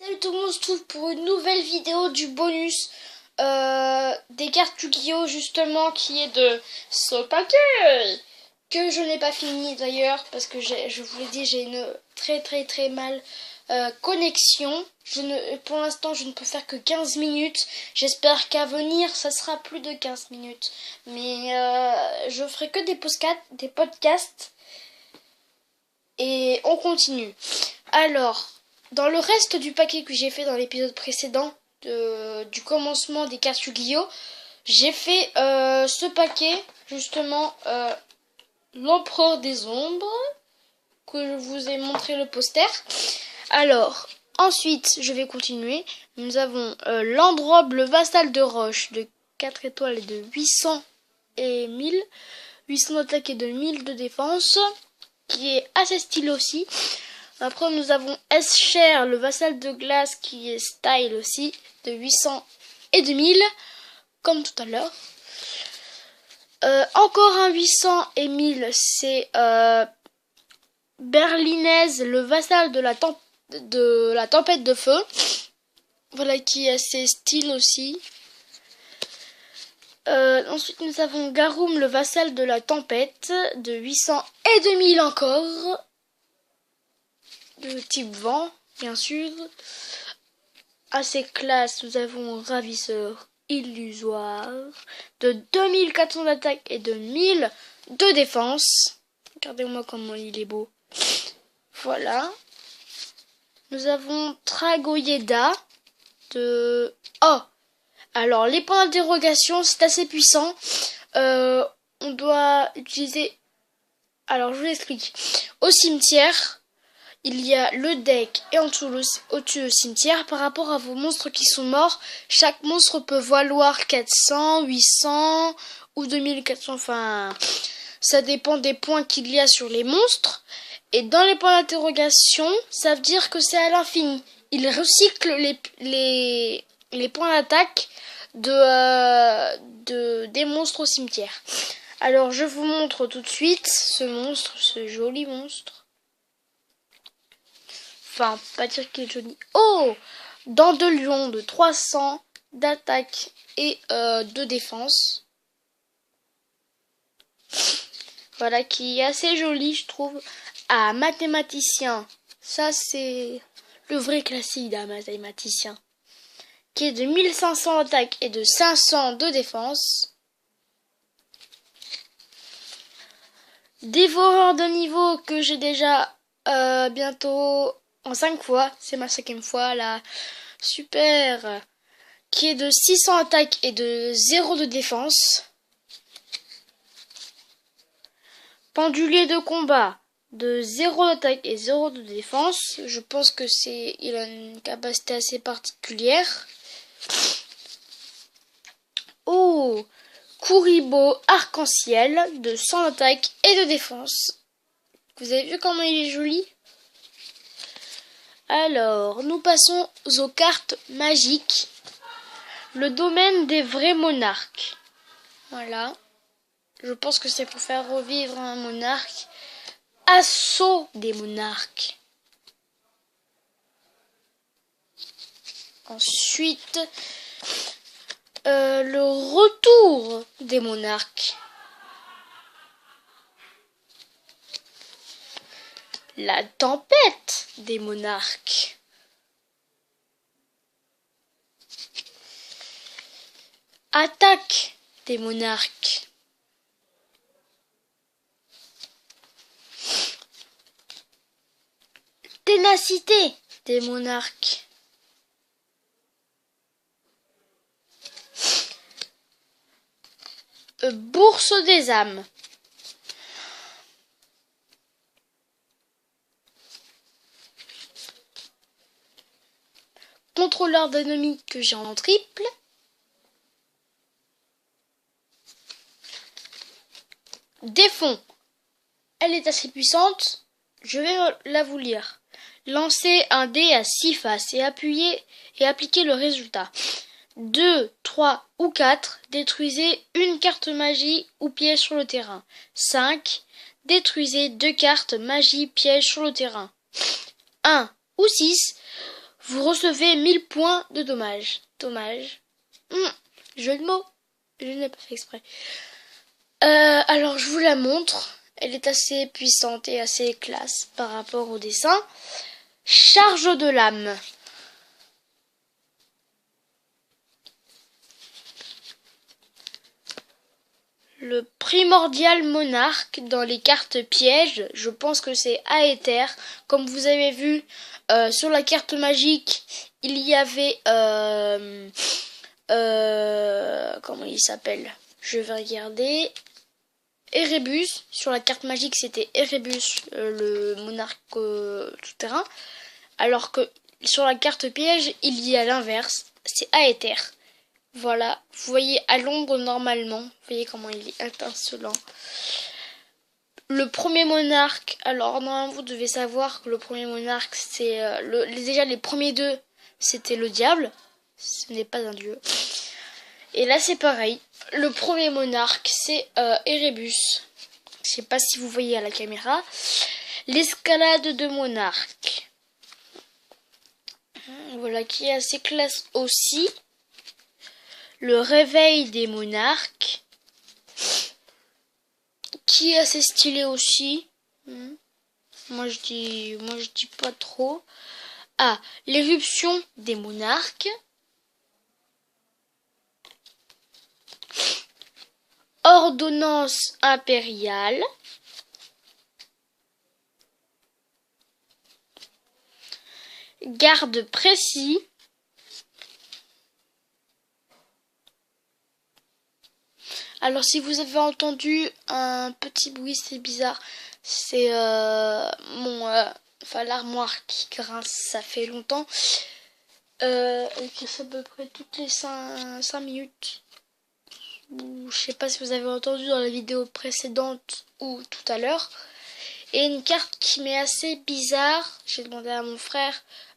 Salut tout le monde, on se trouve pour une nouvelle vidéo du bonus des cartes Yu-Gi-Oh justement qui est de ce paquet que je n'ai pas fini d'ailleurs parce que je vous l'ai dit, j'ai une très mal connexion. Pour l'instant je ne peux faire que 15 minutes. J'espère qu'à venir ça sera plus de 15 minutes. Mais je ferai que des podcasts et on continue. Alors, dans le reste du paquet que j'ai fait dans l'épisode précédent du commencement des cartes Yu-Gi-Oh, j'ai fait ce paquet, justement, l'Empereur des Ombres, que je vous ai montré le poster. Alors, ensuite, je vais continuer. Nous avons l'Androbe, le Vassal de Roche, de 4 étoiles et de 800 et 1000. 800 d'attaque et de 1000 de défense, qui est assez stylé aussi. Après, nous avons Escher, le Vassal de Glace, qui est style aussi, de 800 et de 1000, comme tout à l'heure. Encore un 800 et 1000, c'est Berlinaise, le Vassal de la Tempête de Feu. Voilà, qui est assez style aussi. Ensuite, nous avons Garum, le Vassal de la Tempête, de 800 et de 1000 encore. De type vent, bien sûr. Assez classe, nous avons Ravisseur illusoire, de 2400 d'attaque et de 1000 de défense. Regardez-moi comment il est beau. Voilà. Nous avons Tragoyeda, de... Oh! Alors, les points d'interrogation, c'est assez puissant. On doit utiliser... Alors, je vous explique. Au cimetière, il y a le deck et au-dessus le cimetière. Par rapport à vos monstres qui sont morts, chaque monstre peut valoir 400, 800 ou 2400. Enfin, ça dépend des points qu'il y a sur les monstres. Et dans les points d'interrogation, ça veut dire que c'est à l'infini. Il recycle les points d'attaque des monstres au cimetière. Alors, je vous montre tout de suite ce joli monstre. Enfin, pas dire qu'il est joli. Oh! Dents de lion de 300 d'attaque et de défense. Voilà, qui est assez joli, je trouve. Ah, mathématicien. Ça, c'est le vrai classique d'un mathématicien. Qui est de 1500 d'attaque et de 500 de défense. Dévoreur de niveau que j'ai déjà bientôt en 5 fois. C'est ma 5e fois là. Super. Qui est de 600 attaque et de 0 de défense. Pendulier de combat de 0 d'attaque et 0 de défense. Je pense que il a une capacité assez particulière. Oh, Kuribo arc-en-ciel de 100 d'attaque et de défense. Vous avez vu comment il est joli? Alors, nous passons aux cartes magiques. Le domaine des vrais monarques. Voilà. Je pense que c'est pour faire revivre un monarque. Assaut des monarques. Ensuite, le retour des monarques. La tempête des monarques. Attaque des monarques. Ténacité des monarques. Bourse des âmes. Contrôleur d'ennemis que j'ai en triple. Défond. Elle est assez puissante. Je vais la vous lire. Lancez un dé à 6 faces et appliquez le résultat. 2, 3 ou 4, détruisez une carte magie ou piège sur le terrain. 5, détruisez 2 cartes magie piège sur le terrain. 1 ou 6, vous recevez 1000 points de dommage. Dommage. Jeu de mots. Je n'ai pas fait exprès. Alors je vous la montre. Elle est assez puissante et assez classe par rapport au dessin. Charge de l'âme. Le primordial monarque dans les cartes pièges, je pense que c'est Aether. Comme vous avez vu sur la carte magique, il y avait comment il s'appelle? Je vais regarder. Erebus. Sur la carte magique, c'était Erebus, le monarque tout-terrain. Alors que sur la carte piège, il y a l'inverse. C'est Aether. Voilà, vous voyez à l'ombre normalement, vous voyez comment il est étincelant. Le premier monarque, alors normalement vous devez savoir que le premier monarque c'est déjà les premiers deux c'était le diable, ce n'est pas un dieu. Et là c'est pareil, le premier monarque c'est Erebus, je sais pas si vous voyez à la caméra. L'escalade de monarque, voilà qui est assez classe aussi. Le réveil des monarques, qui est assez stylé aussi. Moi je dis pas trop. Ah, l'éruption des monarques. Ordonnance impériale. Garde précis. Alors si vous avez entendu un petit bruit, c'est bizarre. C'est l'armoire qui grince, ça fait longtemps. Et que c'est à peu près toutes les 5 minutes. Je sais pas si vous avez entendu dans la vidéo précédente ou tout à l'heure. Et une carte qui m'est assez bizarre. J'ai demandé à mon frère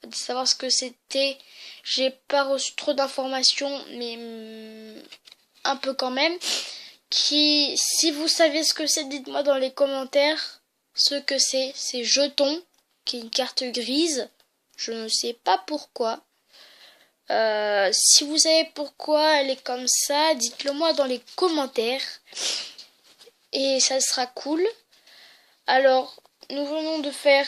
de savoir ce que c'était. J'ai pas reçu trop d'informations, mais un peu quand même. Si vous savez ce que c'est, dites-moi dans les commentaires ce que c'est. C'est jeton, qui est une carte grise. Je ne sais pas pourquoi. Si vous savez pourquoi elle est comme ça, dites-le moi dans les commentaires. Et ça sera cool. Alors, nous venons de faire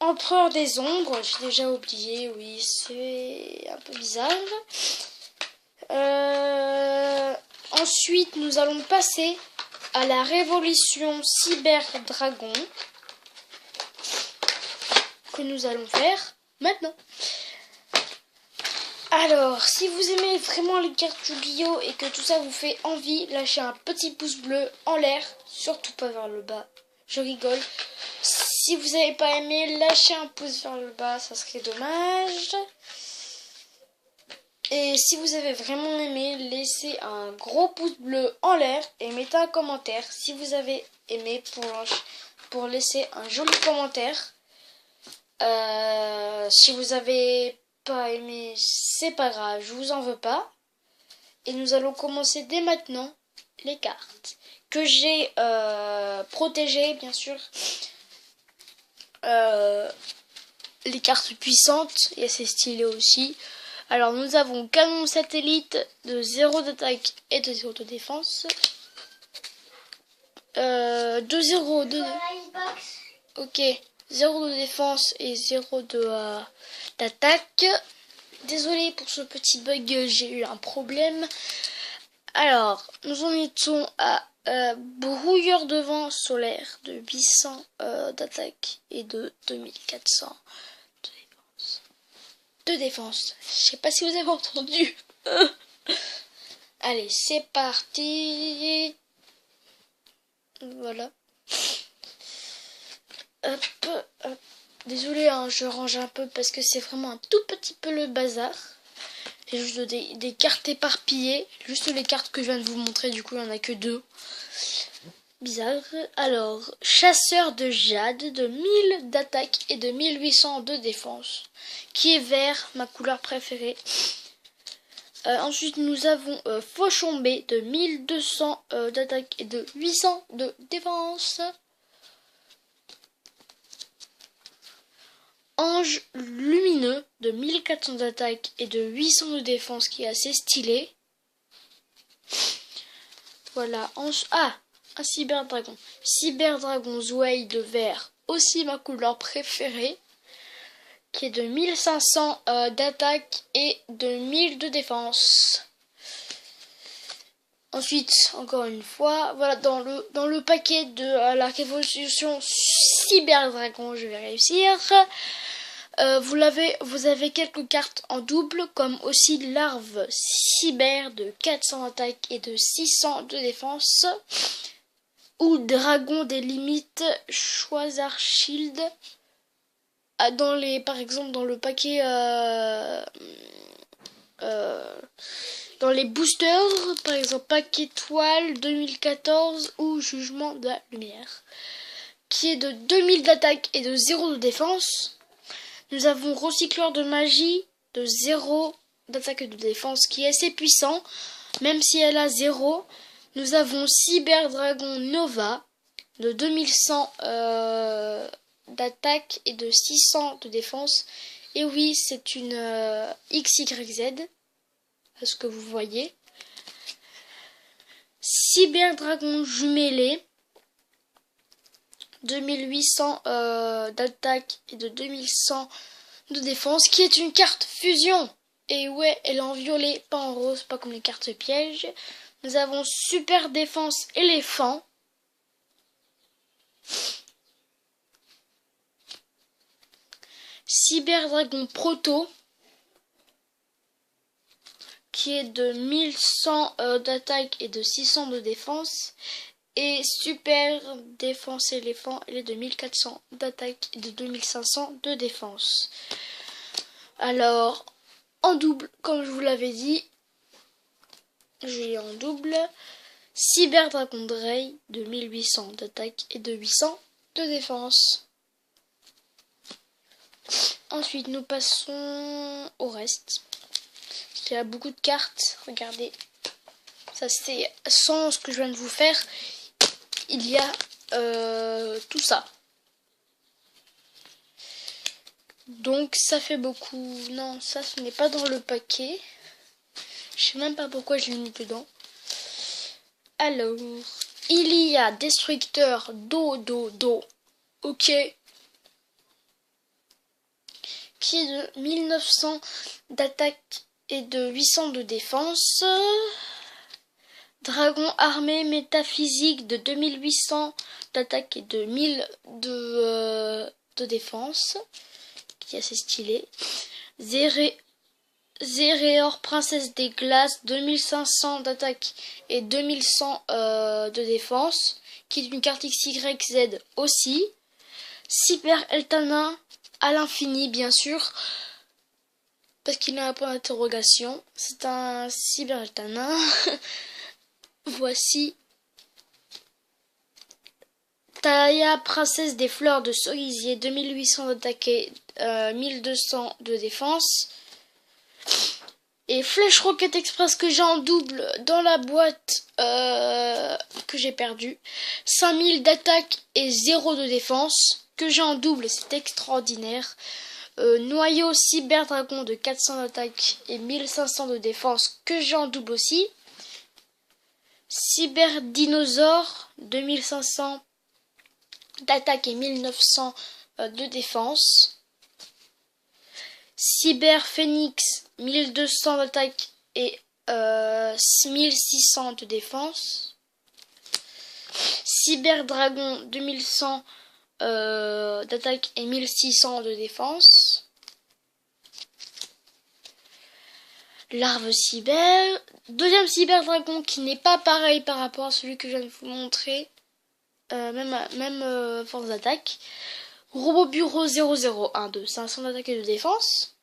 Empereur des ombres. J'ai déjà oublié, oui, c'est un peu bizarre. Ensuite, nous allons passer à la révolution cyber dragon que nous allons faire maintenant. Alors, si vous aimez vraiment les cartes Yu-Gi-Oh et que tout ça vous fait envie, lâchez un petit pouce bleu en l'air, surtout pas vers le bas. Je rigole. Si vous n'avez pas aimé, lâchez un pouce vers le bas, ça serait dommage. Et si vous avez vraiment aimé, laissez un gros pouce bleu en l'air et mettez un commentaire si vous avez aimé pour laisser un joli commentaire. Si vous avez pas aimé, c'est pas grave, je vous en veux pas. Et nous allons commencer dès maintenant les cartes que j'ai protégées, bien sûr. Les cartes puissantes et assez stylées aussi. Alors nous avons canon satellite de 0 d'attaque et de 0 de défense. 2-0 de... Ok, 0 de défense et 0 d'attaque. Désolé pour ce petit bug, j'ai eu un problème. Alors, nous en étions à brouilleur de vent solaire de 800 d'attaque et de 2400 de défense. Je sais pas si vous avez entendu. Allez, c'est parti. Voilà. Hop, hop. Désolé, hein, je range un peu parce que c'est vraiment un tout petit peu le bazar. J'ai juste des cartes éparpillées. Juste les cartes que je viens de vous montrer, du coup il n'y en a que 2. Bizarre. Alors, chasseur de jade de 1000 d'attaque et de 1800 de défense. Qui est vert, ma couleur préférée. Ensuite, nous avons Fauchon B de 1200 d'attaque et de 800 de défense. Ange Lumineux de 1400 d'attaque et de 800 de défense, qui est assez stylé. Voilà. Un Cyberdragon. Cyberdragon Zway de vert, aussi ma couleur préférée, qui est de 1500 d'attaque et de 1000 de défense. Ensuite, encore une fois, voilà, dans le paquet de la révolution Cyberdragon, je vais réussir. Vous avez quelques cartes en double, comme aussi Larve Cyber de 400 d'attaque et de 600 de défense, ou Dragon des limites Choisar Shield. Par exemple, dans le paquet dans les boosters, par exemple paquet étoile 2014 ou Jugement de la lumière, qui est de 2000 d'attaque et de 0 de défense. Nous avons Recycleur de magie de 0 d'attaque et de défense, qui est assez puissant, même si elle a 0. Nous avons Cyberdragon Nova de 2100 d'attaque et de 600 de défense. Et oui, c'est une XYZ, ce que vous voyez. Cyberdragon Jumelé, 2800 d'attaque et de 2100 de défense, qui est une carte fusion. Et ouais, elle est en violet, pas en rose, pas comme les cartes pièges. Nous avons Super Défense Éléphant. Cyberdragon Proto, qui est de 1100 d'attaque et de 600 de défense. Et Super Défense Éléphant, elle est de 1400 d'attaque et de 2500 de défense. Alors, en double, comme je vous l'avais dit, j'ai en double Cyberdragon Drey de 1800 d'attaque et de 800 de défense. Ensuite, nous passons au reste. Il y a beaucoup de cartes. Regardez, ça c'est sans ce que je viens de vous faire. Il y a tout ça. Donc ça fait beaucoup. Non, ça ce n'est pas dans le paquet. Je sais même pas pourquoi je l'ai mis dedans. Alors, il y a Destructeur Do. Ok. Qui est de 1900 d'attaque et de 800 de défense. Dragon armé métaphysique de 2800 d'attaque et de 1000 de défense, qui est assez stylé. Zéréor princesse des glaces, 2500 d'attaque et 2100 de défense, qui est une carte XYZ aussi. Cyber Eltana à l'infini, bien sûr, parce qu'il a un point d'interrogation. C'est un Cyber Eltana. Voici Taya, princesse des fleurs de cerisier, 2800 d'attaque et 1200 de défense. Et Flèche Rocket Express que j'ai en double dans la boîte que j'ai perdu. 5000 d'attaque et 0 de défense que j'ai en double, c'est extraordinaire. Noyau Cyberdragon de 400 d'attaque et 1500 de défense que j'ai en double aussi. Cyber Dinosaure 2500 d'attaque et 1900 de défense. Cyber Phoenix 1200 d'attaque et 1600 de défense. Cyber Dragon 2100 d'attaque et 1600 de défense. Larve Cyber, deuxième Cyber Dragon qui n'est pas pareil par rapport à celui que je viens de vous montrer, même force d'attaque. Robot Bureau 001 de 500 d'attaque et de défense.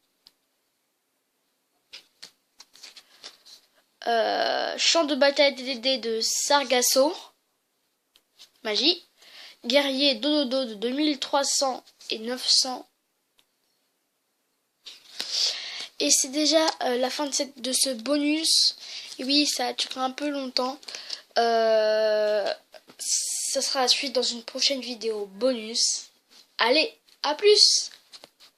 Champ de bataille DDD de Sargasso, magie. Guerrier Dododo de 2300 et 900. Et c'est déjà la fin de ce bonus. Et oui, ça a duré un peu longtemps. Ça sera la suite dans une prochaine vidéo bonus. Allez, à plus!